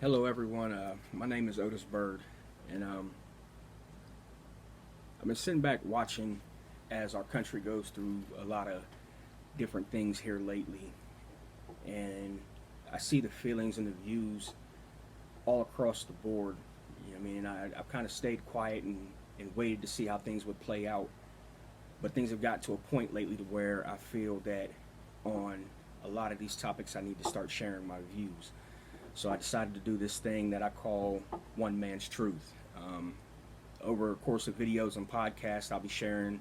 Hello, everyone. My name is Otis Bird, and I've been sitting back watching as our country goes through a lot of different things here lately, and I see the feelings and the views all across the board. I've kind of stayed quiet and waited to see how things would play out, but things have got to a point lately to where I feel that on a lot of these topics I need to start sharing my views. So I decided to do this thing that I call One Man's Truth. Over a course of videos and podcasts, I'll be sharing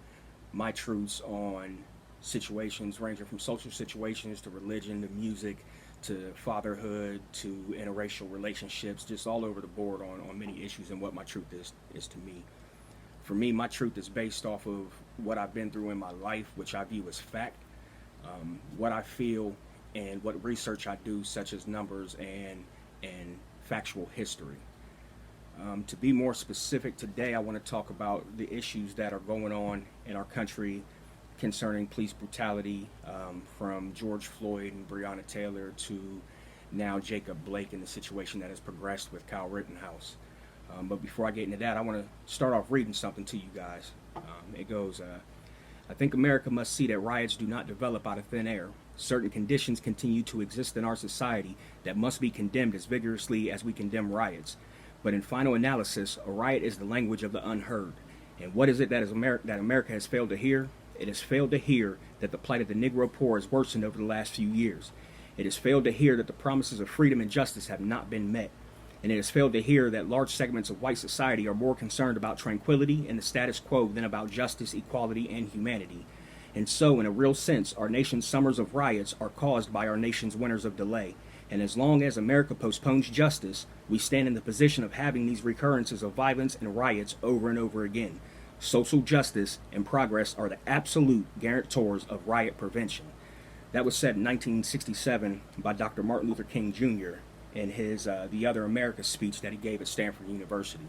my truths on situations ranging from social situations to religion to music to fatherhood to interracial relationships, just all over the board on many issues and what my truth is to me. For me, my truth is based off of what I've been through in my life, which I view as fact, what I feel, and what research I do, such as numbers and factual history. To be more specific, today I want to talk about the issues that are going on in our country concerning police brutality, from George Floyd and Breonna Taylor to now Jacob Blake and the situation that has progressed with Kyle Rittenhouse. But before I get into that, I want to start off reading something to you guys. It goes, I think America must see that riots do not develop out of thin air. Certain conditions continue to exist in our society that must be condemned as vigorously as we condemn riots. But in final analysis, a riot is the language of the unheard. And what is it that America has failed to hear? It has failed to hear that the plight of the Negro poor has worsened over the last few years. It has failed to hear that the promises of freedom and justice have not been met. And it has failed to hear that large segments of white society are more concerned about tranquility and the status quo than about justice, equality, and humanity. And so, in a real sense, our nation's summers of riots are caused by our nation's winters of delay. And as long as America postpones justice, we stand in the position of having these recurrences of violence and riots over and over again. Social justice and progress are the absolute guarantors of riot prevention. That was said in 1967 by Dr. Martin Luther King Jr. in his The Other America speech that he gave at Stanford University.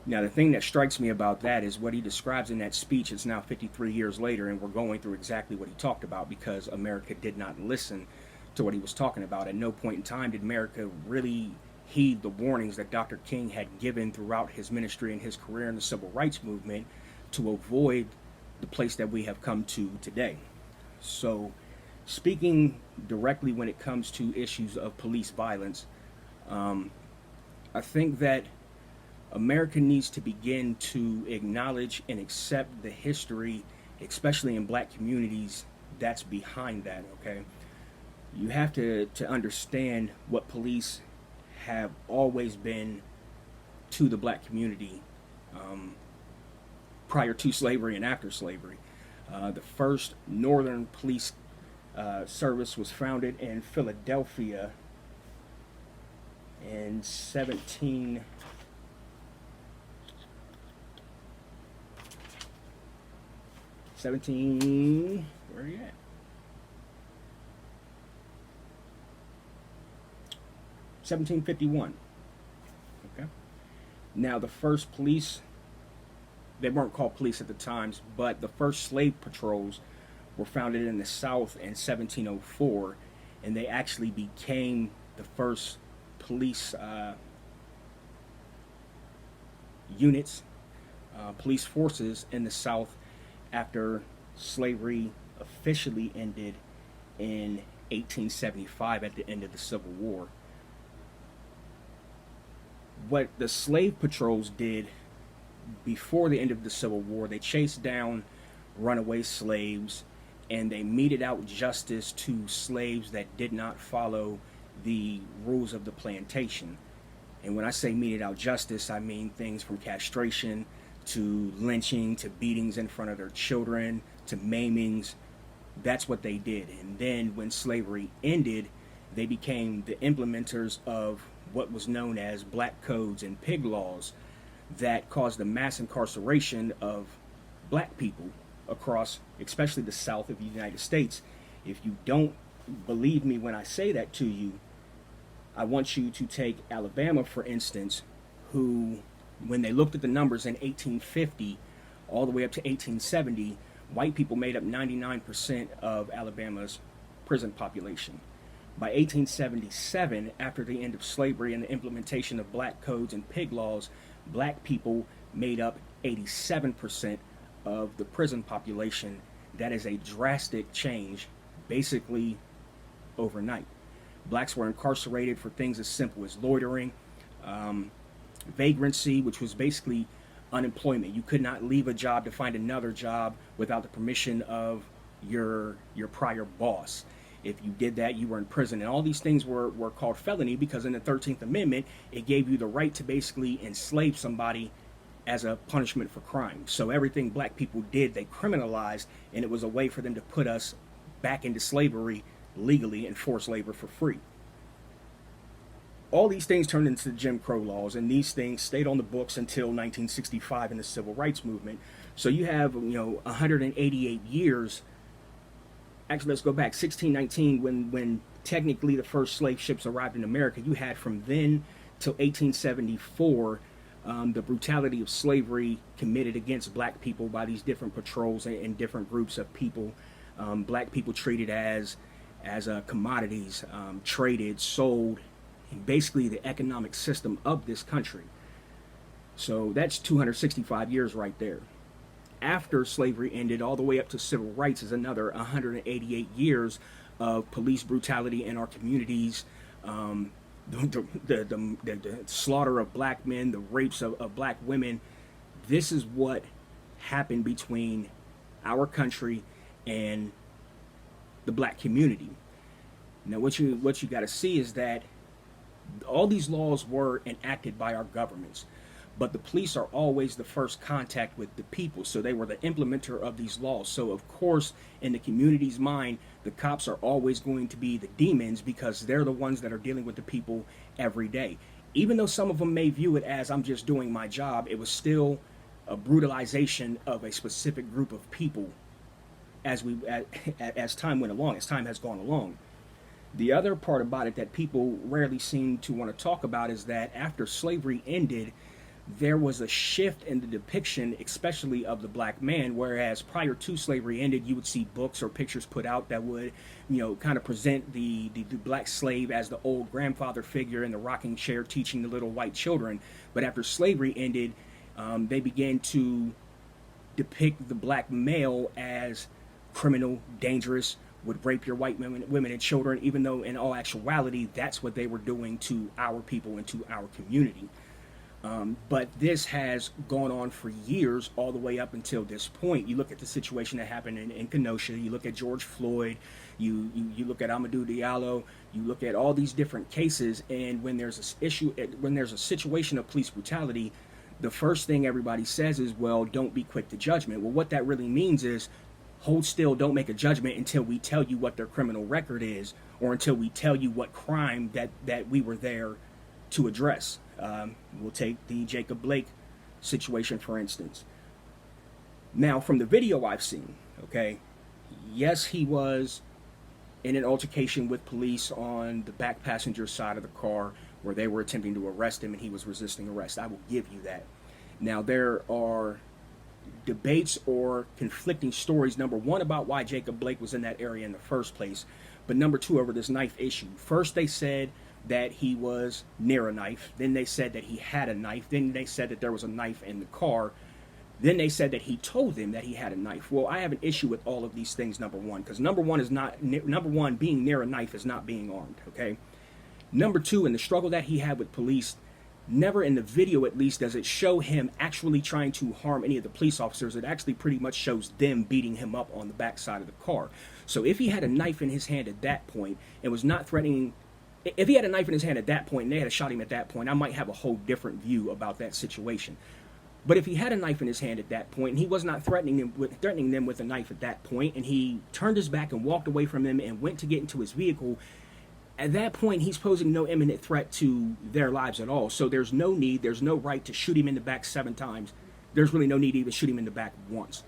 Now, the thing that strikes me about that is what he describes in that speech. It's now 53 years later, and we're going through exactly what he talked about because America did not listen to what he was talking about. At no point in time did America really heed the warnings that Dr. King had given throughout his ministry and his career in the civil rights movement to avoid the place that we have come to today. So, speaking directly when it comes to issues of police violence, I think that America needs to begin to acknowledge and accept the history, especially in black communities, that's behind that, okay? You have to understand what police have always been to the black community, prior to slavery and after slavery. The first Northern Police Service was founded in Philadelphia in 17, where are you at? 1751. Okay. Now, the first police, they weren't called police at the times, but the first slave patrols were founded in the South in 1704, and they actually became the first police units, police forces in the South after slavery officially ended in 1875 at the end of the Civil War. What the slave patrols did before the end of the Civil War, they chased down runaway slaves and they meted out justice to slaves that did not follow the rules of the plantation. And when I say meted out justice, I mean things from castration to lynching to beatings in front of their children to maimings. That's what they did. And then when slavery ended, they became the implementers of what was known as black codes and pig laws that caused a mass incarceration of black people across, especially the South of the United States. If you don't believe me when I say that to you, I want you to take Alabama, for instance, who, when they looked at the numbers in 1850 all the way up to 1870, white people made up 99% of Alabama's prison population. By 1877, after the end of slavery and the implementation of black codes and pig laws, black people made up 87% of the prison population. That is a drastic change, basically overnight. Blacks were incarcerated for things as simple as loitering, vagrancy, which was basically unemployment. You could not leave a job to find another job without the permission of your prior boss. If you did that, you were in prison. And all these things were called felony because in the 13th Amendment, it gave you the right to basically enslave somebody as a punishment for crime. So everything black people did, they criminalized, and it was a way for them to put us back into slavery legally and forced labor for free. All these things turned into Jim Crow laws, and these things stayed on the books until 1965 in the Civil Rights Movement. So you have, 188 years. Actually, let's go back 1619 when technically the first slave ships arrived in America. You had from then till 1874 the brutality of slavery committed against black people by these different patrols and different groups of people. Black people treated as commodities, traded, sold, and basically the economic system of this country. So that's 265 years right there. After slavery ended, all the way up to civil rights, is another 188 years of police brutality in our communities, the slaughter of black men, the rapes of black women. This is what happened between our country and the black community. Now, what you got to see is that all these laws were enacted by our governments, but the police are always the first contact with the people, so they were the implementer of these laws. So of course, in the community's mind, the cops are always going to be the demons because they're the ones that are dealing with the people every day. Even though some of them may view it as I'm just doing my job, it was still a brutalization of a specific group of people as time went along, as time has gone along. The other part about it that people rarely seem to want to talk about is that after slavery ended, there was a shift in the depiction, especially of the black man, whereas prior to slavery ended, you would see books or pictures put out that would, kind of present the black slave as the old grandfather figure in the rocking chair teaching the little white children. But after slavery ended, they began to depict the black male as criminal, dangerous, would rape your white women and children, even though in all actuality, that's what they were doing to our people and to our community. But this has gone on for years, all the way up until this point. You look at the situation that happened in Kenosha, you look at George Floyd, you look at Amadou Diallo, you look at all these different cases, and when there's a situation of police brutality, the first thing everybody says is, well, don't be quick to judgment. Well, what that really means is, hold still, don't make a judgment until we tell you what their criminal record is, or until we tell you what crime that we were there to address. We'll take the Jacob Blake situation, for instance. Now, from the video I've seen, okay, yes, he was in an altercation with police on the back passenger side of the car where they were attempting to arrest him and he was resisting arrest. I will give you that. Now, there are debates or conflicting stories, number one, about why Jacob Blake was in that area in the first place, but number two, over this knife issue. First, they said that he was near a knife. Then they said that he had a knife. Then they said that there was a knife in the car. Then they said that he told them that he had a knife. Well, I have an issue with all of these things, number one, because number one, being near a knife is not being armed, okay? Number two, in the struggle that he had with police, never in the video, at least, does it show him actually trying to harm any of the police officers. It actually pretty much shows them beating him up on the backside of the car. So if he had a knife in his hand at that point and was not threatening, if he had a knife in his hand at that point and they had shot him at that point, I might have a whole different view about that situation. But if he had a knife in his hand at that point and he was not threatening them with a knife at that point, and he turned his back and walked away from them and went to get into his vehicle, at that point, he's posing no imminent threat to their lives at all. So there's no right to shoot him in the back 7 times. There's really no need to even shoot him in the back once.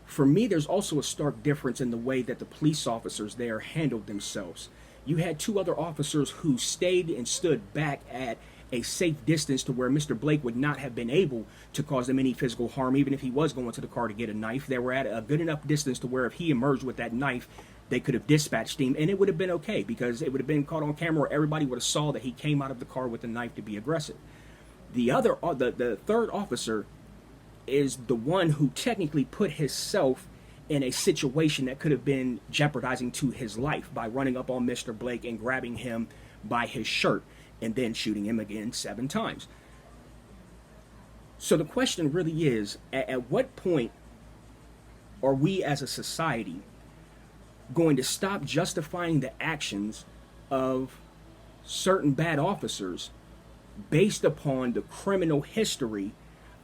For me, there's also a stark difference in the way that the police officers there handled themselves. You had 2 other officers who stayed and stood back at a safe distance to where Mr. Blake would not have been able to cause them any physical harm, even if he was going to the car to get a knife. They were at a good enough distance to where if he emerged with that knife, they could have dispatched him, and it would have been okay because it would have been caught on camera. Everybody would have saw that he came out of the car with a knife to be aggressive. The third officer is the one who technically put himself in a situation that could have been jeopardizing to his life by running up on Mr. Blake and grabbing him by his shirt and then shooting him again 7 times. So the question really is, at what point are we as a society going to stop justifying the actions of certain bad officers based upon the criminal history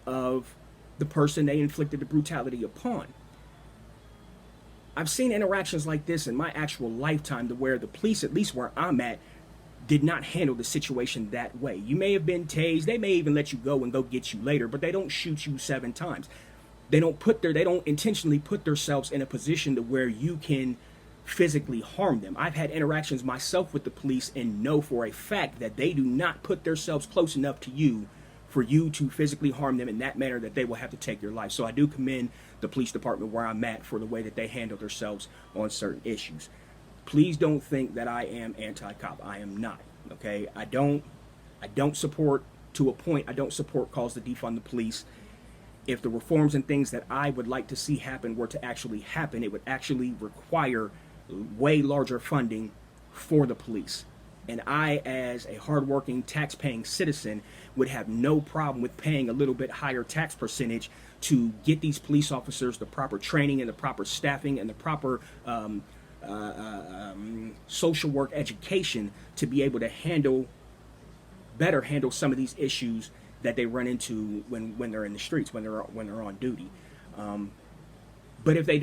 of the person they inflicted the brutality upon? I've seen interactions like this in my actual lifetime to where the police, at least where I'm at, did not handle the situation that way. You may have been tased, they may even let you go and go get you later, but they don't shoot you 7 times. They don't intentionally put themselves in a position to where you can physically harm them. I've had interactions myself with the police and know for a fact that they do not put themselves close enough to you for you to physically harm them in that manner that they will have to take your life. So I do commend the police department where I'm at for the way that they handle themselves on certain issues. Please don't think that I am anti-cop. I am not. Okay? I don't support, to a point, I don't support calls to defund the police. If the reforms and things that I would like to see happen were to actually happen, it would actually require way larger funding for the police. And I, as a hardworking, tax-paying citizen, would have no problem with paying a little bit higher tax percentage to get these police officers the proper training and the proper staffing and the proper social work education to be able to better handle some of these issues that they run into when they're in the streets, when they're on duty. But if they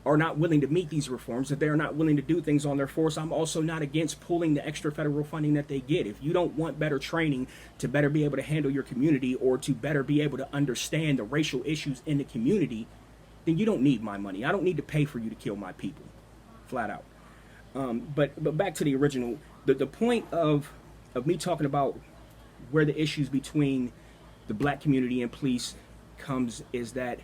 are not willing to meet these reforms, if they are not willing to do things on their force, I'm also not against pulling the extra federal funding that they get. If you don't want better training to better be able to handle your community or to better be able to understand the racial issues in the community, then you don't need my money. I don't need to pay for you to kill my people, flat out. But back to the original, the point of me talking about where the issues between the black community and police comes is that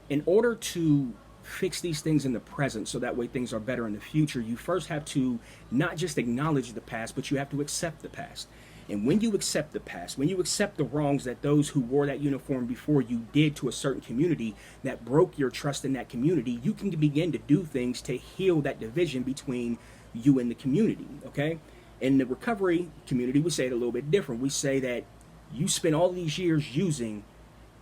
in order to fix these things in the present so that way things are better in the future, you first have to not just acknowledge the past, but you have to accept the past. And when you accept the past, when you accept the wrongs that those who wore that uniform before you did to a certain community that broke your trust in that community, you can begin to do things to heal that division between you and the community, okay? In the recovery community, we say it a little bit different. We say that you spend all these years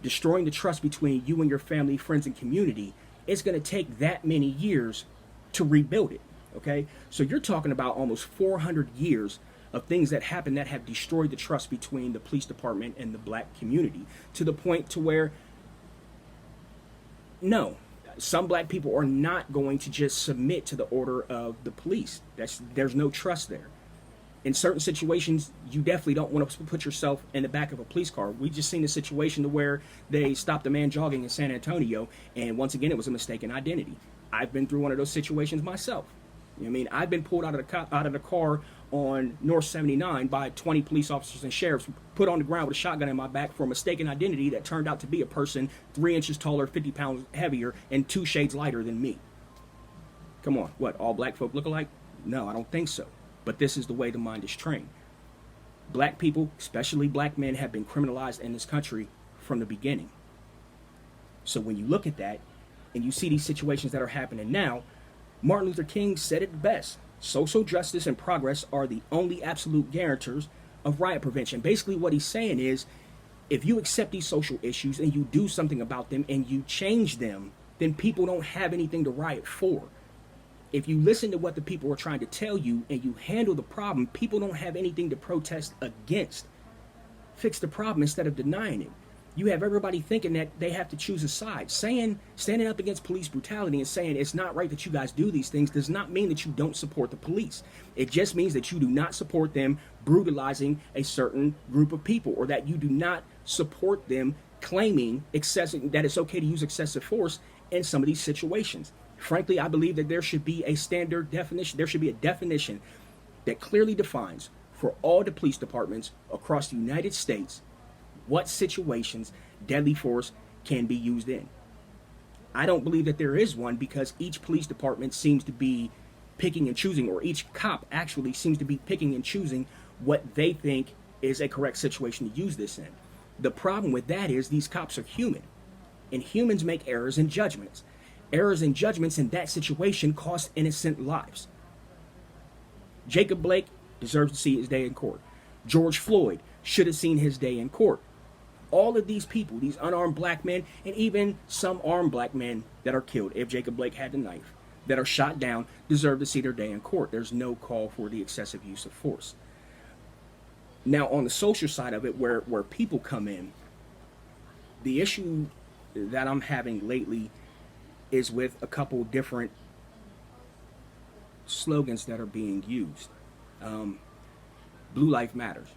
destroying the trust between you and your family, friends, and community. It's going to take that many years to rebuild it, okay? So you're talking about almost 400 years of things that happen that have destroyed the trust between the police department and the black community, to the point to where, no, some black people are not going to just submit to the order of the police. There's no trust there. In certain situations, you definitely don't want to put yourself in the back of a police car. We just seen a situation to where they stopped a man jogging in San Antonio, and once again, it was a mistaken identity. I've been through one of those situations myself. You know what I mean? I've been pulled out of the car on North 79 by 20 police officers and sheriffs, put on the ground with a shotgun in my back for a mistaken identity that turned out to be a person 3 inches taller, 50 pounds heavier, and 2 shades lighter than me. Come on, what, all black folk look alike? No, I don't think so. But this is the way the mind is trained. Black people, especially black men, have been criminalized in this country from the beginning. So when you look at that and you see these situations that are happening now, Martin Luther King said it best. Social justice and progress are the only absolute guarantors of riot prevention. Basically what he's saying is, if you accept these social issues and you do something about them and you change them, then people don't have anything to riot for. If you listen to what the people are trying to tell you and you handle the problem, people don't have anything to protest against. Fix the problem instead of denying it. You have everybody thinking that they have to choose a side. Standing up against police brutality and saying it's not right that you guys do these things does not mean that you don't support the police. It just means that you do not support them brutalizing a certain group of people, or that you do not support them claiming that it's okay to use excessive force in some of these situations. Frankly, I believe that there should be a standard definition. There should be a definition that clearly defines for all the police departments across the United States what situations deadly force can be used in. I don't believe that there is one, because each police department seems to be picking and choosing, or each cop actually seems to be picking and choosing what they think is a correct situation to use this in. The problem with that is these cops are human, and humans make errors in judgments. Errors in judgments in that situation cost innocent lives. Jacob Blake deserves to see his day in court. George Floyd should have seen his day in court. All of these people, these unarmed black men, and even some armed black men that are killed, if Jacob Blake had the knife, that are shot down, deserve to see their day in court. There's no call for the excessive use of force. Now, on the social side of it, where people come in, the issue that I'm having lately is with a couple different slogans that are being used. Blue life matters.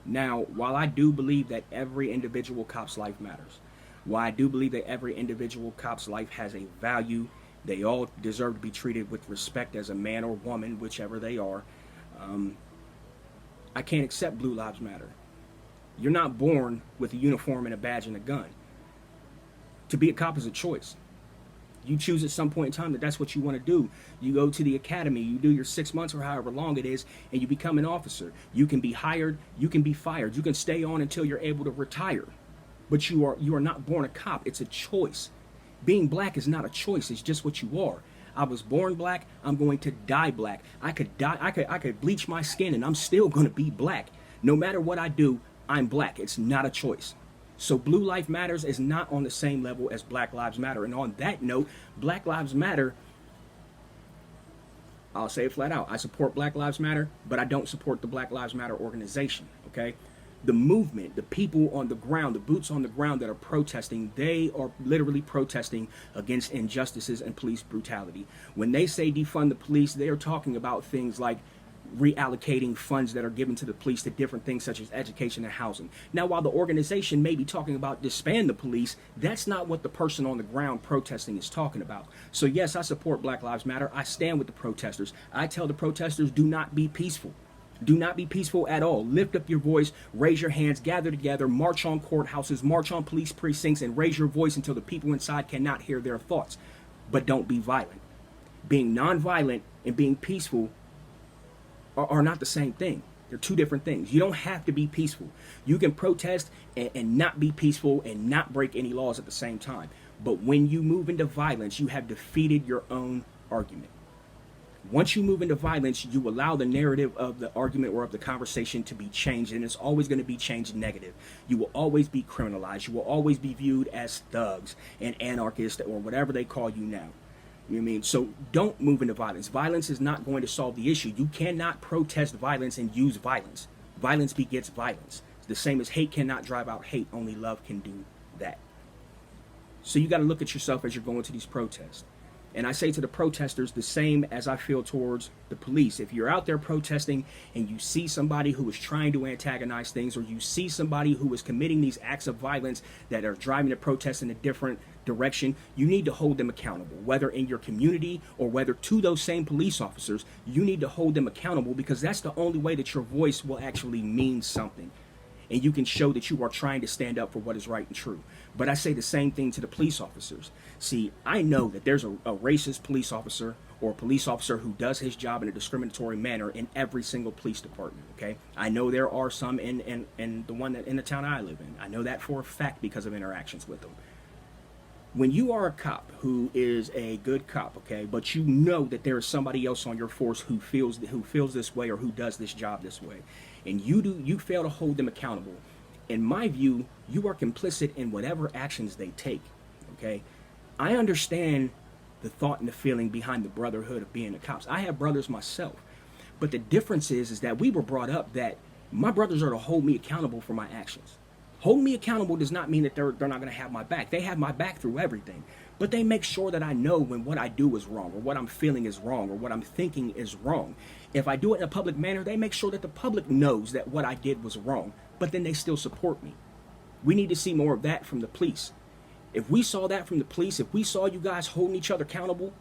Now, while I do believe that every individual cop's life matters, while I do believe that every individual cop's life has a value, they all deserve to be treated with respect as a man or woman, whichever they are, I can't accept blue lives matter. You're not born with a uniform and a badge and a gun. To be a cop is a choice. You choose at some point in time that that's what you want to do. You go to the academy, you do your 6 months or however long it is, and you become an officer. You can be hired, you can be fired, you can stay on until you're able to retire. But you are not born a cop. It's a choice. Being black is not a choice. It's just what you are. I was born black. I'm going to die black. I could bleach my skin and I'm still going to be black. No matter what I do, I'm black. It's not a choice. So Blue Life Matters is not on the same level as Black Lives Matter. And on that note, Black Lives Matter, I'll say it flat out. I support Black Lives Matter, but I don't support the Black Lives Matter organization, okay? The movement, the people on the ground, the boots on the ground that are protesting, they are literally protesting against injustices and police brutality. When they say defund the police, they are talking about things like reallocating funds that are given to the police to different things such as education and housing. Now, while the organization may be talking about disband the police, that's not what the person on the ground protesting is talking about. So yes, I support Black Lives Matter. I stand with the protesters. I tell the protesters, do not be peaceful. Do not be peaceful at all. Lift up your voice, raise your hands, gather together, march on courthouses, march on police precincts, and raise your voice until the people inside cannot hear their thoughts. But don't be violent. Being nonviolent and being peaceful are not the same thing. They're two different things. You don't have to be peaceful. You can protest and not be peaceful and not break any laws at the same time. But when you move into violence, you have defeated your own argument. Once you move into violence, you allow the narrative of the argument or of the conversation to be changed, and it's always going to be changed negative. You will always be criminalized. You will always be viewed as thugs and anarchists or whatever they call you now. You know what I mean? So don't move into violence. Violence is not going to solve the issue. You cannot protest violence and use violence. Violence begets violence. It's the same as hate cannot drive out hate. Only love can do that. So you got to look at yourself as you're going to these protests. And I say to the protesters the same as I feel towards the police. If you're out there protesting and you see somebody who is trying to antagonize things, or you see somebody who is committing these acts of violence that are driving the protest in a different direction, you need to hold them accountable, whether in your community or whether to those same police officers. You need to hold them accountable, because that's the only way that your voice will actually mean something. And you can show that you are trying to stand up for what is right and true. But I say the same thing to the police officers. See, I know that there's a racist police officer or a police officer who does his job in a discriminatory manner in every single police department, okay? I know there are some in the one that in the town I live in. I know that for a fact because of interactions with them. When you are a cop who is a good cop, okay, but you know that there is somebody else on your force who feels this way or who does this job this way, and you fail to hold them accountable, in my view, you are complicit in whatever actions they take, okay? I understand the thought and the feeling behind the brotherhood of being a cop. I have brothers myself, but the difference is that we were brought up that my brothers are to hold me accountable for my actions. Hold me accountable does not mean that they're not going to have my back. They have my back through everything. But they make sure that I know when what I do is wrong, or what I'm feeling is wrong, or what I'm thinking is wrong. If I do it in a public manner, they make sure that the public knows that what I did was wrong, but then they still support me. We need to see more of that from the police. If we saw that from the police, if we saw you guys holding each other accountable,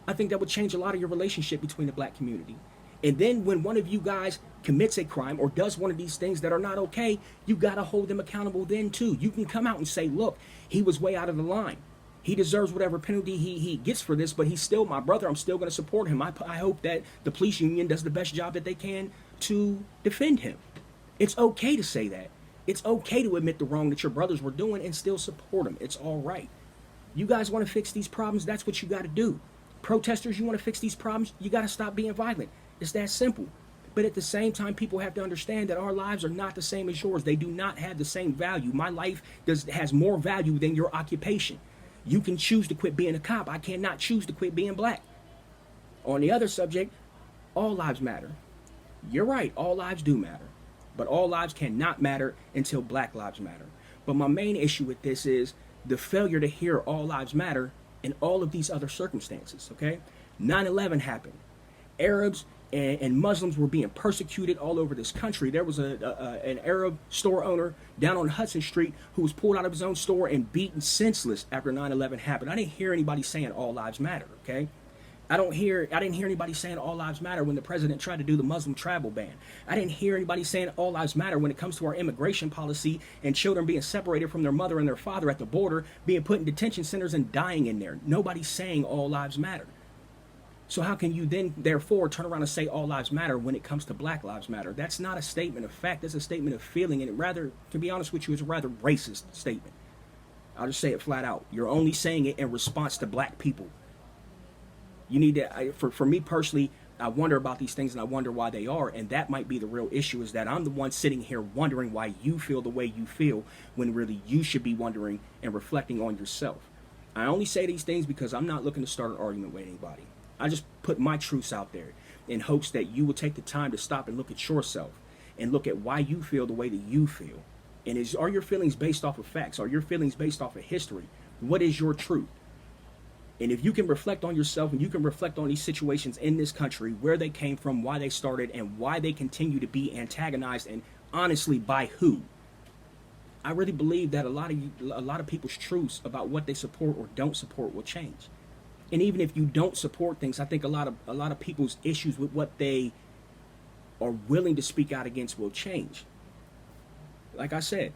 I think that would change a lot of your relationship between the black community. And then when one of you guys commits a crime or does one of these things that are not okay, you got to hold them accountable then too. You can come out and say, look, he was way out of the line. He deserves whatever penalty he gets for this, but he's still my brother. I'm still going to support him. I hope that the police union does the best job that they can to defend him. It's okay to say that. It's okay to admit the wrong that your brothers were doing and still support them. It's all right. You guys want to fix these problems, that's what you got to do. Protesters, you want to fix these problems, you got to stop being violent. It's that simple. But at the same time, people have to understand that our lives are not the same as yours. They do not have the same value. My life has more value than your occupation. You can choose to quit being a cop. I cannot choose to quit being black. On the other subject, all lives matter. You're right, all lives do matter. But all lives cannot matter until black lives matter. But my main issue with this is the failure to hear all lives matter in all of these other circumstances, okay? 9/11 happened. Arabs and Muslims were being persecuted all over this country. There was an Arab store owner down on Hudson Street who was pulled out of his own store and beaten senseless after 9/11 happened. I didn't hear anybody saying all lives matter, okay? I didn't hear anybody saying all lives matter when the president tried to do the Muslim travel ban. I didn't hear anybody saying all lives matter when it comes to our immigration policy and children being separated from their mother and their father at the border, being put in detention centers and dying in there. Nobody's saying all lives matter. So how can you then, therefore, turn around and say all lives matter when it comes to black lives matter? That's not a statement of fact. That's a statement of feeling. And rather, to be honest with you, it's a rather racist statement. I'll just say it flat out. You're only saying it in response to black people. You need to, for me personally, I wonder about these things and I wonder why they are. And that might be the real issue, is that I'm the one sitting here wondering why you feel the way you feel when really you should be wondering and reflecting on yourself. I only say these things because I'm not looking to start an argument with anybody. I just put my truths out there in hopes that you will take the time to stop and look at yourself and look at why you feel the way that you feel. And are your feelings based off of facts? Are your feelings based off of history? What is your truth? And if you can reflect on yourself and you can reflect on these situations in this country, where they came from, why they started, and why they continue to be antagonized, and honestly, by who, I really believe that a lot of people's truths about what they support or don't support will change. And even if you don't support things, I think a lot of people's issues with what they are willing to speak out against will change. Like I said,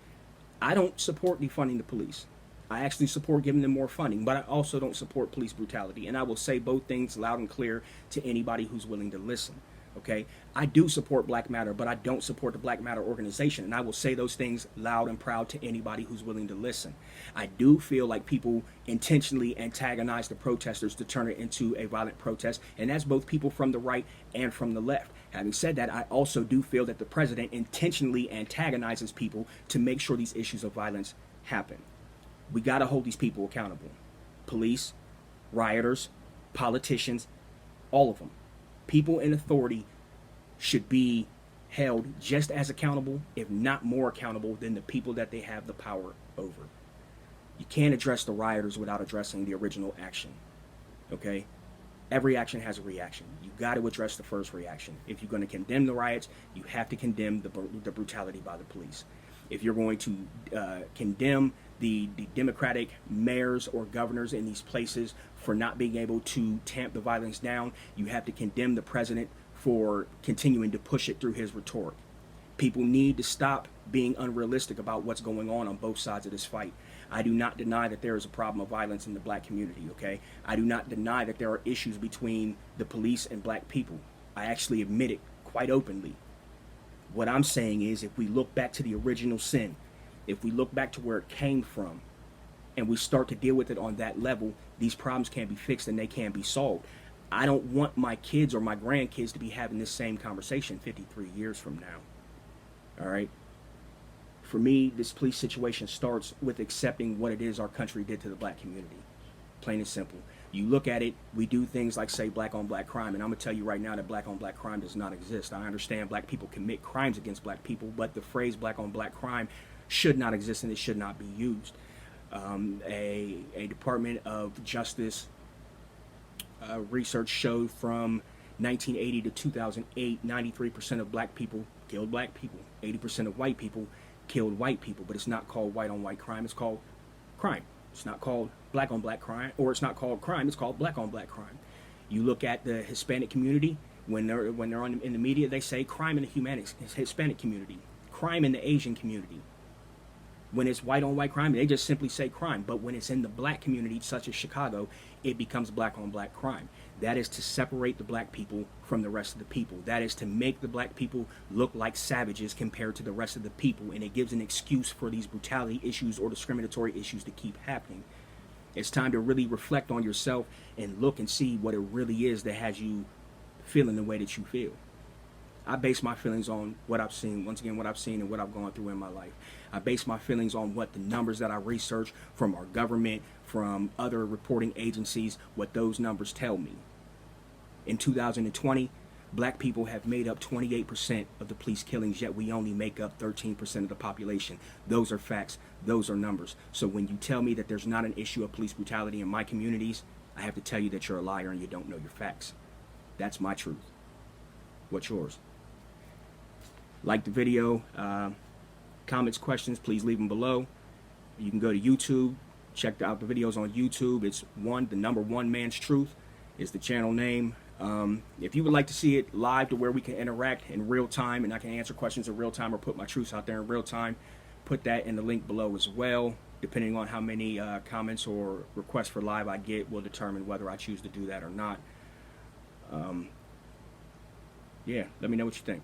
I don't support defunding the police. I actually support giving them more funding, but I also don't support police brutality. And I will say both things loud and clear to anybody who's willing to listen. Okay, I do support Black Matter, but I don't support the Black Matter organization. And I will say those things loud and proud to anybody who's willing to listen. I do feel like people intentionally antagonize the protesters to turn it into a violent protest. And that's both people from the right and from the left. Having said that, I also do feel that the president intentionally antagonizes people to make sure these issues of violence happen. We got to hold these people accountable. Police, rioters, politicians, all of them. People in authority should be held just as accountable, if not more accountable, than the people that they have the power over. You can't address the rioters without addressing the original action. Okay? Every action has a reaction. You got to address the first reaction. If you're going to condemn the riots, you have to condemn the brutality by the police. If you're going to condemn the Democratic mayors or governors in these places for not being able to tamp the violence down, you have to condemn the president for continuing to push it through his rhetoric. People need to stop being unrealistic about what's going on both sides of this fight. I do not deny that there is a problem of violence in the black community, okay? I do not deny that there are issues between the police and black people. I actually admit it quite openly. What I'm saying is, if we look back to the original sin, if we look back to where it came from, and we start to deal with it on that level, these problems can be fixed and they can be solved. I don't want my kids or my grandkids to be having this same conversation 53 years from now. All right? For me, this police situation starts with accepting what it is our country did to the black community. Plain and simple. You look at it, we do things like, say, black on black crime, and I'm going to tell you right now that black on black crime does not exist. I understand black people commit crimes against black people, but the phrase black on black crime should not exist and it should not be used. A Department of Justice research showed from 1980 to 2008, 93% of black people killed black people, 80% of white people killed white people, but it's not called white on white crime, it's called crime. It's not called black on black crime, or it's not called crime, it's called black on black crime. You look at the Hispanic community, when they're in the media, they say crime in the Hispanic community, crime in the Asian community. When it's white on white crime, they just simply say crime. But when it's in the black community, such as Chicago, it becomes black on black crime. That is to separate the black people from the rest of the people. That is to make the black people look like savages compared to the rest of the people. And it gives an excuse for these brutality issues or discriminatory issues to keep happening. It's time to really reflect on yourself and look and see what it really is that has you feeling the way that you feel. I base my feelings on what I've seen, once again, what I've seen and what I've gone through in my life. I base my feelings on what the numbers that I research from our government, from other reporting agencies, what those numbers tell me. In 2020, black people have made up 28% of the police killings, yet we only make up 13% of the population. Those are facts. Those are numbers. So when you tell me that there's not an issue of police brutality in my communities, I have to tell you that you're a liar and you don't know your facts. That's my truth. What's yours? Like the video, comments, questions, please leave them below. You can go to YouTube, check out the videos on YouTube. It's the number one Man's Truth is the channel name. If you would like to see it live to where we can interact in real time and I can answer questions in real time or put my truths out there in real time, put that in the link below as well. Depending on how many comments or requests for live I get will determine whether I choose to do that or not. Yeah, let me know what you think.